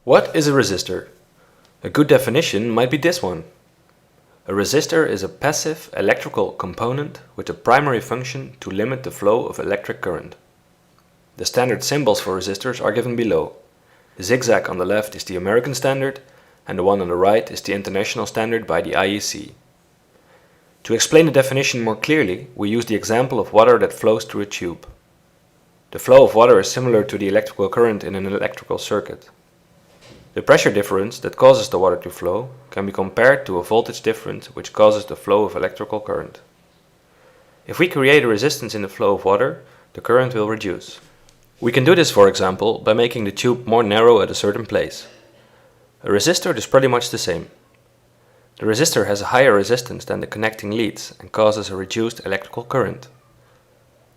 What is a resistor? A good definition might be this one. A resistor is a passive electrical component with a primary function to limit the flow of electric current. The standard symbols for resistors are given below. The zigzag on the left is the American standard, and the one on the right is the international standard by the IEC. To explain the definition more clearly, we use the example of water that flows through a tube. The flow of water is similar to the electrical current in an electrical circuit. The pressure difference that causes the water to flow can be compared to a voltage difference which causes the flow of electrical current. If we create a resistance in the flow of water, the current will reduce. We can do this, for example, by making the tube more narrow at a certain place. A resistor is pretty much the same. The resistor has a higher resistance than the connecting leads and causes a reduced electrical current.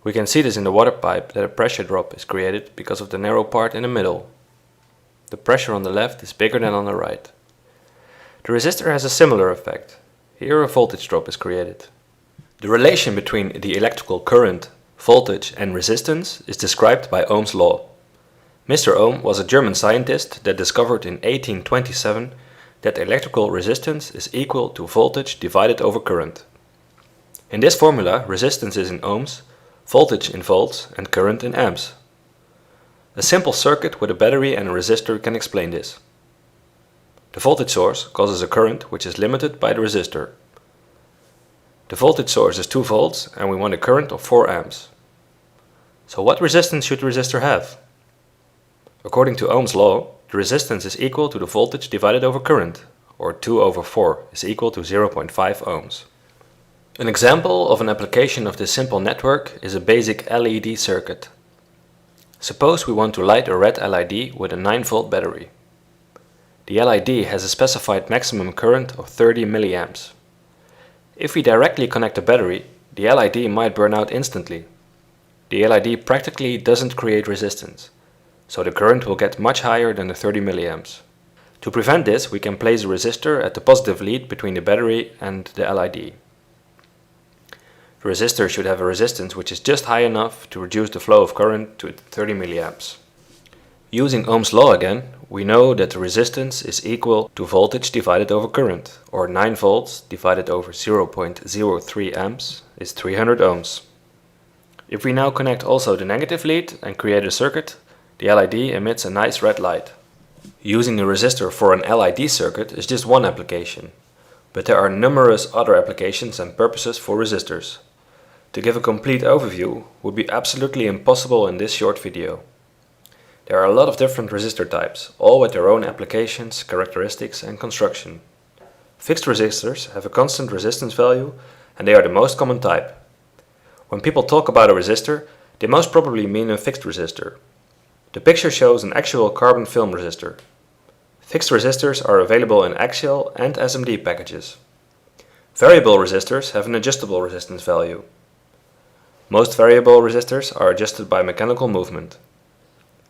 We can see this in the water pipe that a pressure drop is created because of the narrow part in the middle. The pressure on the left is bigger than on the right. The resistor has a similar effect. Here a voltage drop is created. The relation between the electrical current, voltage and resistance is described by Ohm's law. Mr. Ohm was a German scientist that discovered in 1827 that electrical resistance is equal to voltage divided over current. In this formula, resistance is in ohms, voltage in volts and current in amps. A simple circuit with a battery and a resistor can explain this. The voltage source causes a current which is limited by the resistor. The voltage source is 2 volts and we want a current of 4 amps. So what resistance should the resistor have? According to Ohm's law, the resistance is equal to the voltage divided over current, or 2 over 4 is equal to 0.5 ohms. An example of an application of this simple network is a basic LED circuit. Suppose we want to light a red LED with a 9-volt battery. The LED has a specified maximum current of 30 milliamps. If we directly connect the battery, the LED might burn out instantly. The LED practically doesn't create resistance, so the current will get much higher than the 30 milliamps. To prevent this, we can place a resistor at the positive lead between the battery and the LED. The resistor should have a resistance which is just high enough to reduce the flow of current to 30 milliamps. Using Ohm's law again, we know that the resistance is equal to voltage divided over current, or 9 volts divided over 0.03 amps is 300 ohms. If we now connect also the negative lead and create a circuit, the LED emits a nice red light. Using a resistor for an LED circuit is just one application, but there are numerous other applications and purposes for resistors. To give a complete overview would be absolutely impossible in this short video. There are a lot of different resistor types, all with their own applications, characteristics and construction. Fixed resistors have a constant resistance value and they are the most common type. When people talk about a resistor, they most probably mean a fixed resistor. The picture shows an actual carbon film resistor. Fixed resistors are available in axial and SMD packages. Variable resistors have an adjustable resistance value. Most variable resistors are adjusted by mechanical movement.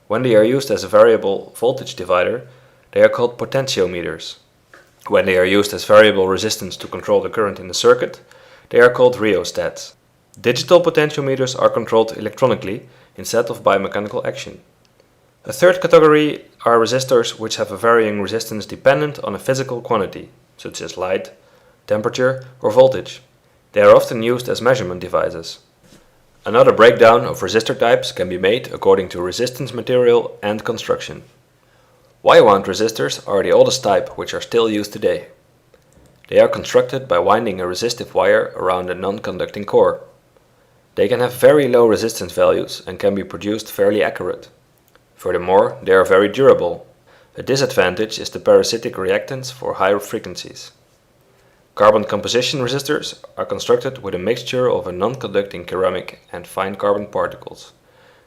When they are used as a variable voltage divider, they are called potentiometers. When they are used as variable resistance to control the current in the circuit, they are called rheostats. Digital potentiometers are controlled electronically instead of by mechanical action. A third category are resistors which have a varying resistance dependent on a physical quantity, such as light, temperature or voltage. They are often used as measurement devices. Another breakdown of resistor types can be made according to resistance material and construction. Wire-wound resistors are the oldest type which are still used today. They are constructed by winding a resistive wire around a non-conducting core. They can have very low resistance values and can be produced fairly accurate. Furthermore, they are very durable. A disadvantage is the parasitic reactance for higher frequencies. Carbon composition resistors are constructed with a mixture of a non-conducting ceramic and fine carbon particles.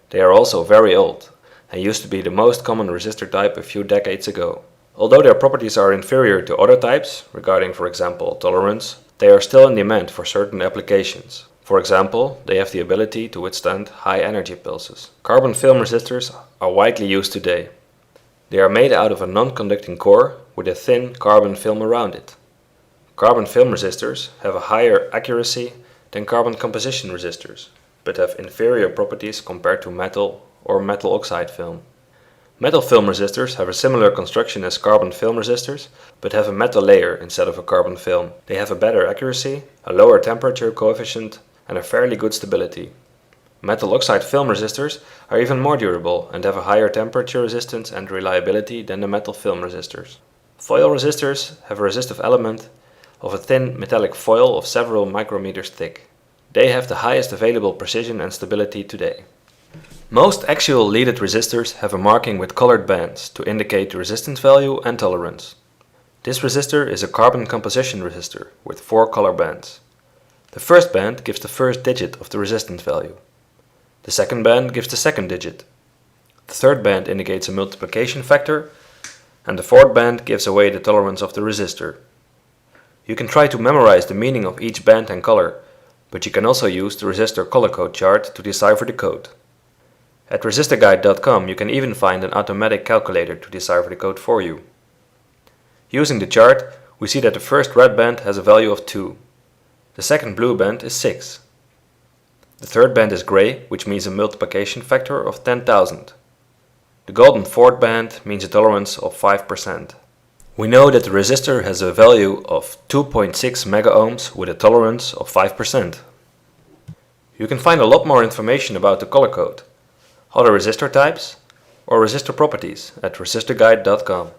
They are also very old and used to be the most common resistor type a few decades ago. Although their properties are inferior to other types, regarding for example tolerance, they are still in demand for certain applications. For example, they have the ability to withstand high energy pulses. Carbon film resistors are widely used today. They are made out of a non-conducting core with a thin carbon film around it. Carbon film resistors have a higher accuracy than carbon composition resistors, but have inferior properties compared to metal or metal oxide film. Metal film resistors have a similar construction as carbon film resistors, but have a metal layer instead of a carbon film. They have a better accuracy, a lower temperature coefficient, and a fairly good stability. Metal oxide film resistors are even more durable and have a higher temperature resistance and reliability than the metal film resistors. Foil resistors have a resistive element of a thin metallic foil of several micrometers thick. They have the highest available precision and stability today. Most actual leaded resistors have a marking with colored bands to indicate the resistance value and tolerance. This resistor is a carbon composition resistor with 4 color bands. The first band gives the first digit of the resistance value. The second band gives the second digit. The third band indicates a multiplication factor, and the fourth band gives away the tolerance of the resistor. You can try to memorize the meaning of each band and color, but you can also use the resistor color code chart to decipher the code. At resistorguide.com you can even find an automatic calculator to decipher the code for you. Using the chart, we see that the first red band has a value of 2. The second blue band is 6. The third band is gray, which means a multiplication factor of 10,000. The golden fourth band means a tolerance of 5%. We know that the resistor has a value of 2.6 megaohms with a tolerance of 5%. You can find a lot more information about the color code, other resistor types, or resistor properties at resistorguide.com.